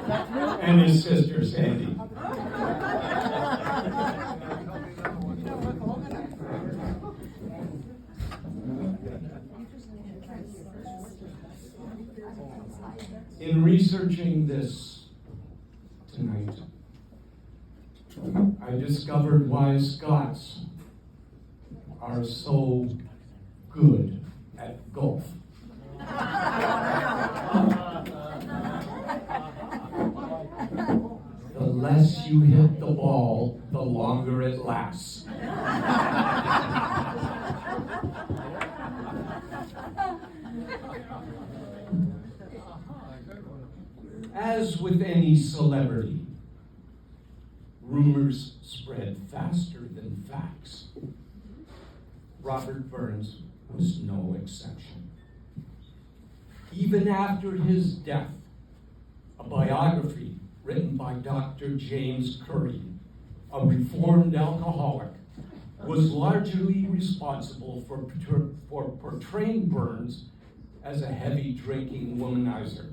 and his sister Sandy. In researching this tonight, I discovered why Scots are so good at golf. The less you hit the ball, the longer it lasts. As with any celebrity, rumors spread faster than facts. Robert Burns was no exception. Even after his death, a biography written by Dr. James Curry, a reformed alcoholic, was largely responsible for portraying Burns as a heavy drinking womanizer.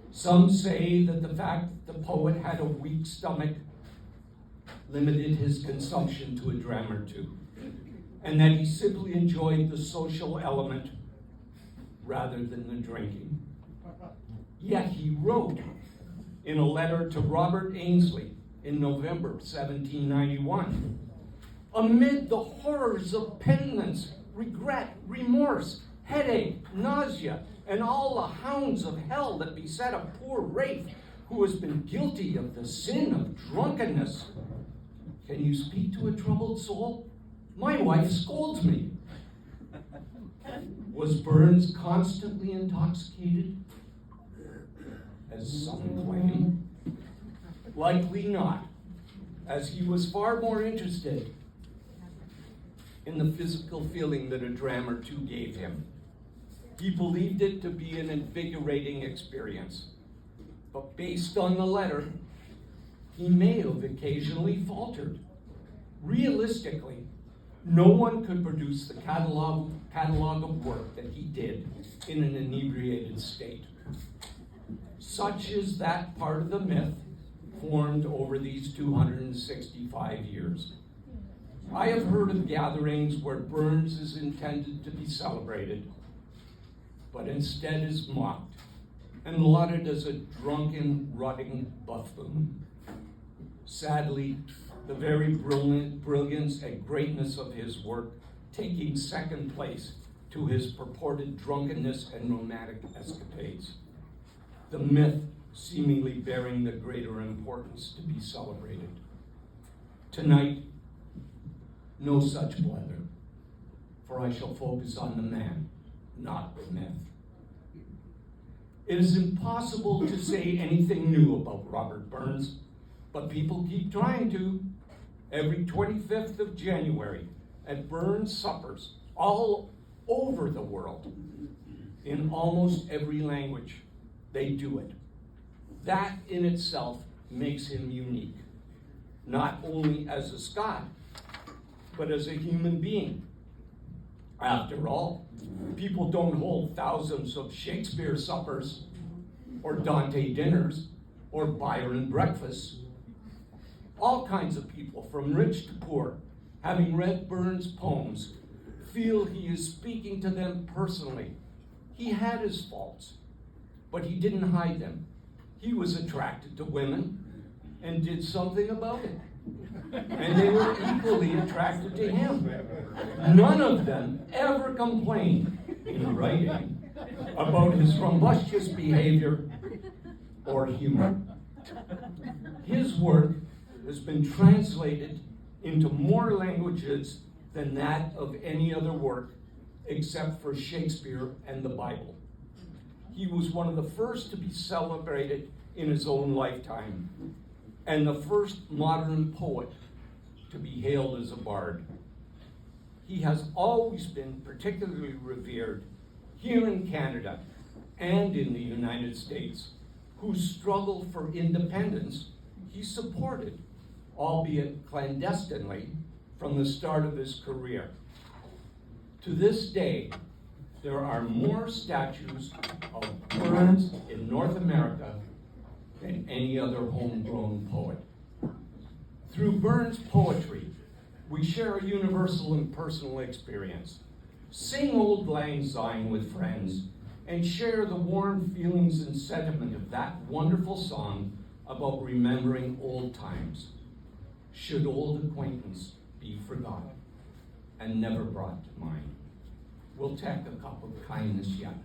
Some say that the fact the poet had a weak stomach limited his consumption to a dram or two, and that he simply enjoyed the social element rather than the drinking. Yet he wrote in a letter to Robert Ainsley in November 1791, amid the horrors of penitence, regret, remorse, headache, nausea, and all the hounds of hell that beset a poor wraith who has been guilty of the sin of drunkenness. Can you speak to a troubled soul? My wife scolds me. Was Burns constantly intoxicated, as some claim? Likely not, as he was far more interested in the physical feeling that a dram or two gave him. He believed it to be an invigorating experience. But based on the letter, he may have occasionally faltered. Realistically, no one could produce the catalog of work that he did in an inebriated state. Such is that part of the myth formed over these 265 years. I have heard of gatherings where Burns is intended to be celebrated, but instead is mocked and lauded as a drunken, rotting buffoon. Sadly, the very brilliance and greatness of his work taking second place to his purported drunkenness and romantic escapades. The myth seemingly bearing the greater importance to be celebrated. Tonight, no such blather, for I shall focus on the man, not the myth. It is impossible to say anything new about Robert Burns, but people keep trying to. Every 25th of January at Burns suppers all over the world, in almost every language, they do it. That in itself makes him unique, not only as a Scot, but as a human being. After all, people don't hold thousands of Shakespeare suppers, or Dante dinners, or Byron breakfasts. All kinds of people, from rich to poor, having read Burns' poems, feel he is speaking to them personally. He had his faults, but he didn't hide them. He was attracted to women and did something about it. And they were equally attracted to him. None of them ever complained in writing about his rumbustious behavior or humor. His work has been translated into more languages than that of any other work except for Shakespeare and the Bible. He was one of the first to be celebrated in his own lifetime, and the first modern poet to be hailed as a bard. He has always been particularly revered here in Canada and in the United States, whose struggle for independence he supported, albeit clandestinely, from the start of his career. To this day, there are more statues of Burns in North America than any other homegrown poet. Through Burns' poetry, we share a universal and personal experience. Sing Old Lang Syne with friends and share the warm feelings and sentiment of that wonderful song about remembering old times. Should old acquaintance be forgotten and never brought to mind, we'll take a cup of kindness yet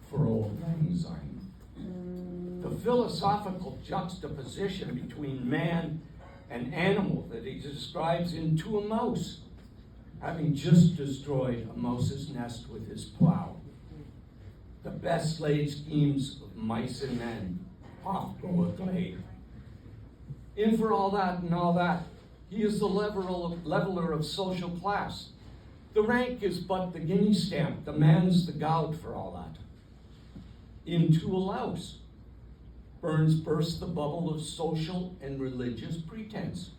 for Old Lang Syne. The philosophical juxtaposition between man and animal that he describes into a mouse, having just destroyed a mouse's nest with his plow. The best laid schemes of mice and men oft go a glade. In for all that and all that, he is the leveler of social class. The rank is but the guinea stamp, the man's the gout for all that. Into a louse, Burns burst the bubble of social and religious pretense.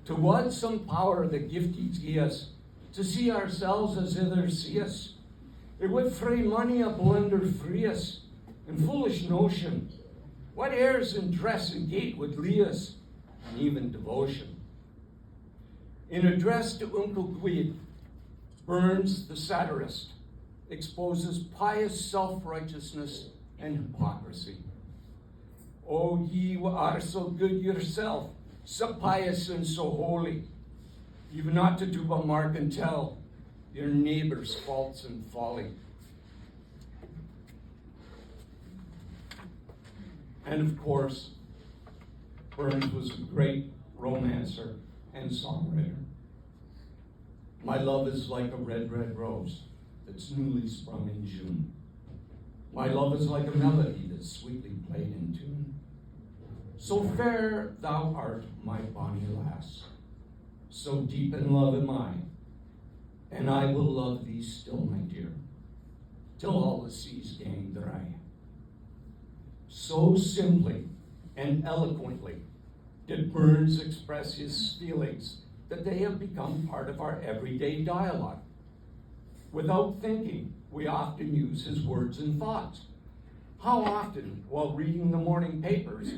To wad some power the gifties gie us, to see ourselves as others see us. It would frae money a blunder free us, and foolish notion, what airs and dress and gait would lead us, and even devotion. In address to Uncle Gwyde, Burns, the satirist, exposes pious self-righteousness and hypocrisy. Oh, ye are so good yourself, so pious and so holy. You've not to do but mark and tell your neighbor's faults and folly. And of course, Burns was a great romancer and songwriter. My love is like a red, red rose that's newly sprung in June. My love is like a melody that's sweetly played in tune. So fair thou art, my bonny lass, so deep in love am I, and I will love thee still, my dear, till all the seas gang dry. So simply and eloquently did Burns express his feelings that they have become part of our everyday dialogue. Without thinking, we often use his words and thoughts. How often, while reading the morning papers,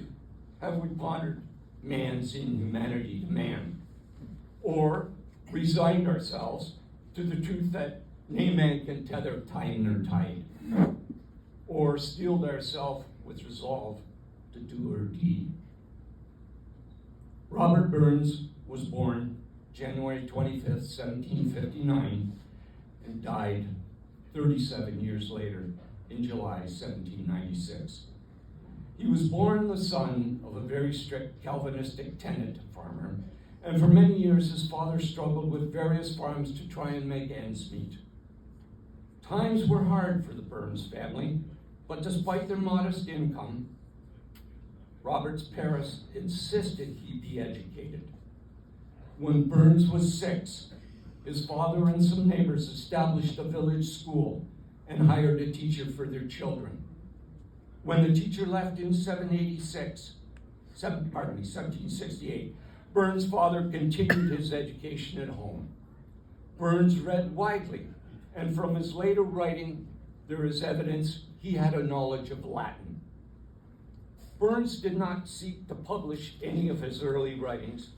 have we pondered man's inhumanity to man? Or resigned ourselves to the truth that nae man can tether time nor tide? Or steeled ourselves with resolve to do or deed? Robert Burns was born January 25th, 1759, and died 37 years later in July 1796. He was born the son of a very strict Calvinistic tenant farmer, and for many years his father struggled with various farms to try and make ends meet. Times were hard for the Burns family, but despite their modest income, Robert's parents insisted he be educated. When Burns was 6, his father and some neighbors established a village school and hired a teacher for their children. When the teacher left in 1768, Burns' father continued his education at home. Burns read widely, and from his later writing, there is evidence he had a knowledge of Latin. Burns did not seek to publish any of his early writings,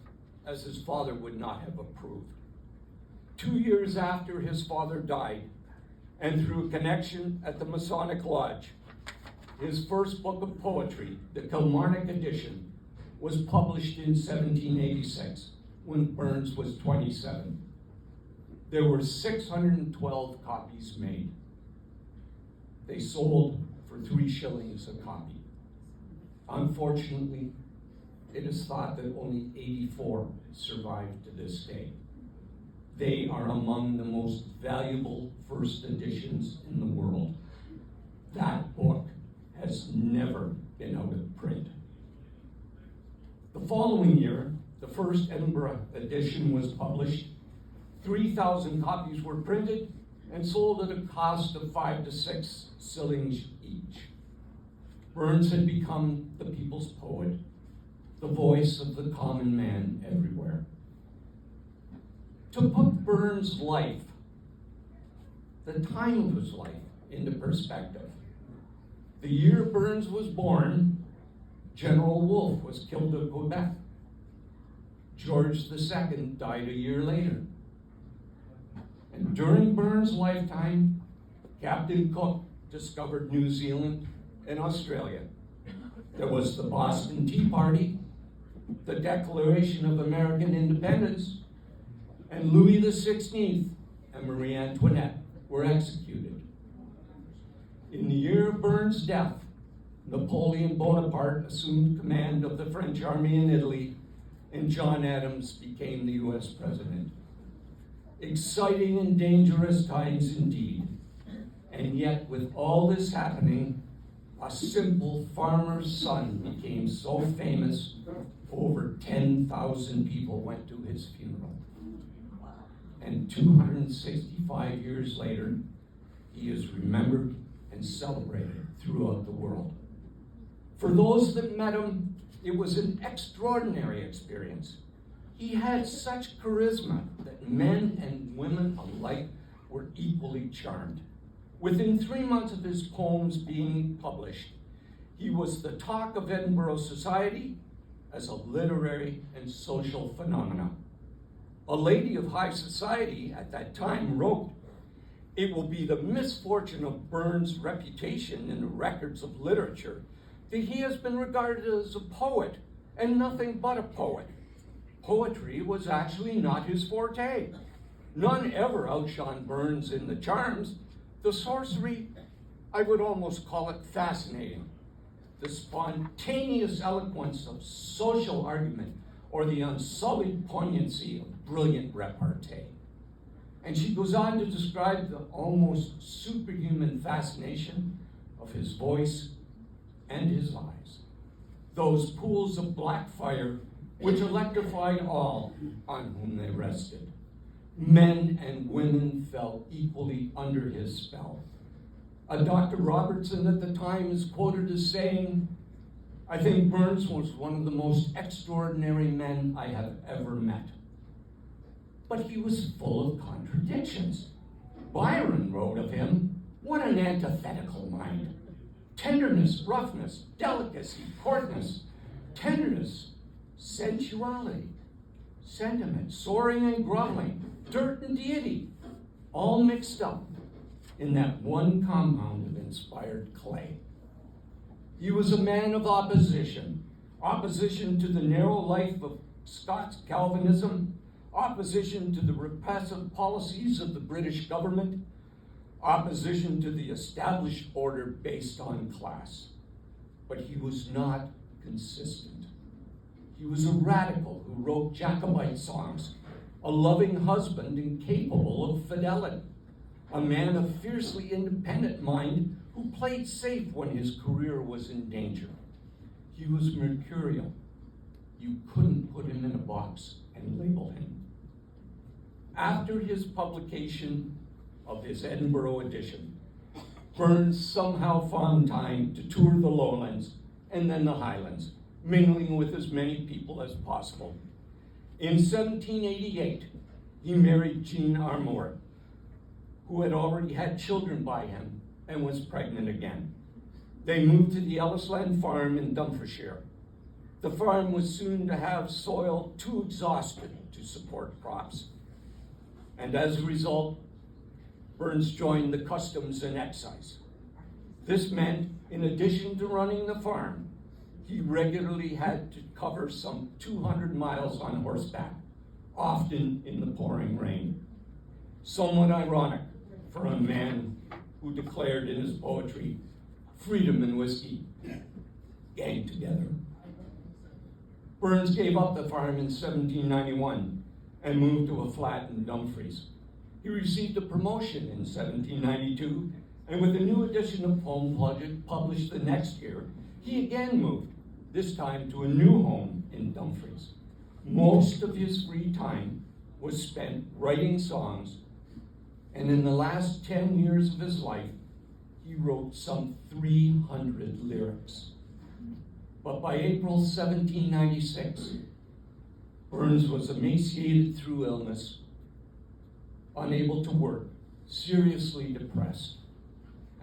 as his father would not have approved. 2 years after his father died, and through a connection at the Masonic Lodge, his first book of poetry, the Kilmarnock edition, was published in 1786, when Burns was 27. There were 612 copies made. They sold for 3 shillings a copy. Unfortunately, it is thought that only 84 survive to this day. They are among the most valuable first editions in the world. That book has never been out of print. The following year, the first Edinburgh edition was published. 3,000 copies were printed and sold at a cost of 5 to 6 shillings each. Burns had become the people's poet, the voice of the common man everywhere. To put Burns' life, the time of his life, into perspective, the year Burns was born, General Wolfe was killed at Quebec. George II died a year later. And during Burns' lifetime, Captain Cook discovered New Zealand and Australia. There was the Boston Tea Party, the Declaration of American Independence, and Louis XVI and Marie Antoinette were executed. In the year of Burns' death, Napoleon Bonaparte assumed command of the French army in Italy, and John Adams became the US president. Exciting and dangerous times indeed. And yet, with all this happening, a simple farmer's son became so famous, over 10,000 people went to his funeral. And 265 years later, he is remembered and celebrated throughout the world. For those that met him, it was an extraordinary experience. He had such charisma that men and women alike were equally charmed. Within 3 months of his poems being published, he was the talk of Edinburgh society as a literary and social phenomenon. A lady of high society at that time wrote, "It will be the misfortune of Burns' reputation in the records of literature that he has been regarded as a poet and nothing but a poet. Poetry was actually not his forte. None ever outshone Burns in the charms. The sorcery, I would almost call it fascinating. The spontaneous eloquence of social argument or the unsullied poignancy of brilliant repartee." And she goes on to describe the almost superhuman fascination of his voice and his eyes. Those pools of black fire which electrified all on whom they rested. Men and women fell equally under his spell. A Dr. Robertson at the time is quoted as saying, "I think Burns was one of the most extraordinary men I have ever met." But he was full of contradictions. Byron wrote of him, "What an antithetical mind. Tenderness, roughness, delicacy, coarseness, tenderness, sensuality, sentiment, soaring and groveling, dirt and deity, all mixed up in that one compound of inspired clay." He was a man of opposition to the narrow life of Scots Calvinism, opposition to the repressive policies of the British government, opposition to the established order based on class. But he was not consistent. He was a radical who wrote Jacobite songs, a loving husband incapable of fidelity, a man of fiercely independent mind who played safe when his career was in danger. He was mercurial. You couldn't put him in a box and label him. After his publication of his Edinburgh edition, Burns somehow found time to tour the lowlands and then the highlands, mingling with as many people as possible. In 1788, he married Jean Armour, who had already had children by him and was pregnant again. They moved to the Ellisland farm in Dumfriesshire. The farm was soon to have soil too exhausted to support crops. And as a result, Burns joined the customs and excise. This meant, in addition to running the farm, he regularly had to cover some 200 miles on horseback, often in the pouring rain. Somewhat ironic for a man who declared in his poetry, "Freedom and whiskey, gang together." Burns gave up the farm in 1791 and moved to a flat in Dumfries. He received a promotion in 1792, and with a new edition of Poem Project published the next year, he again moved, this time to a new home in Dumfries. Most of his free time was spent writing songs, and in the last 10 years of his life, he wrote some 300 lyrics. But by April 1796, Burns was emaciated through illness, unable to work, seriously depressed,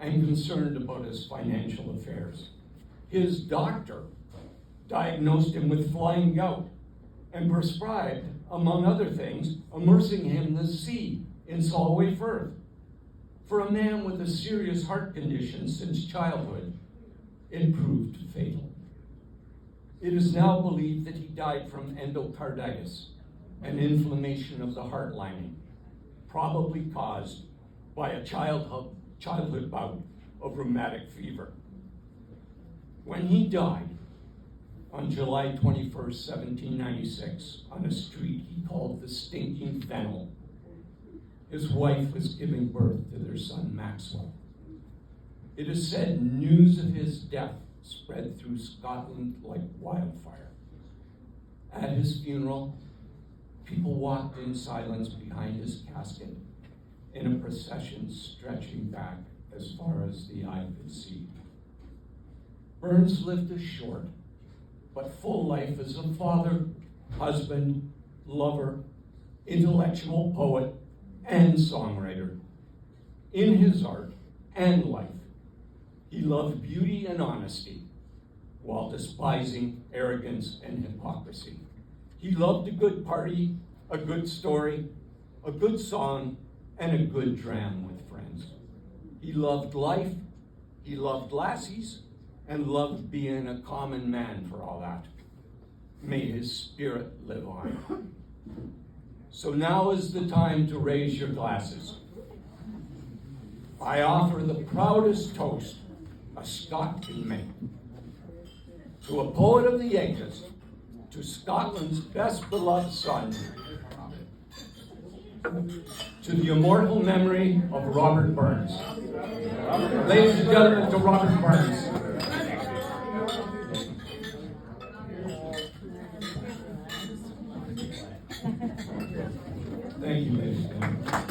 and concerned about his financial affairs. His doctor diagnosed him with flying gout and prescribed, among other things, immersing him in the sea in Solway Firth. For a man with a serious heart condition since childhood, it proved fatal. It is now believed that he died from endocarditis, an inflammation of the heart lining, probably caused by a childhood bout of rheumatic fever. When he died on July 21st, 1796, on a street he called the Stinking Fennel, his wife was giving birth to their son Maxwell. It is said news of his death spread through Scotland like wildfire. At his funeral, people walked in silence behind his casket in a procession stretching back as far as the eye could see. Burns lived a short but full life as a father, husband, lover, intellectual poet, and songwriter. In his art and life, he loved beauty and honesty while despising arrogance and hypocrisy. He loved a good party, a good story, a good song, and a good dram with friends. He loved life, he loved lassies, and loved being a common man for all that. May his spirit live on. So now is the time to raise your glasses. I offer the proudest toast a Scot can make. To a poet of the ages, to Scotland's best beloved son, to the immortal memory of Robert Burns. Ladies and gentlemen, to Robert Burns. Thank you, ladies and gentlemen.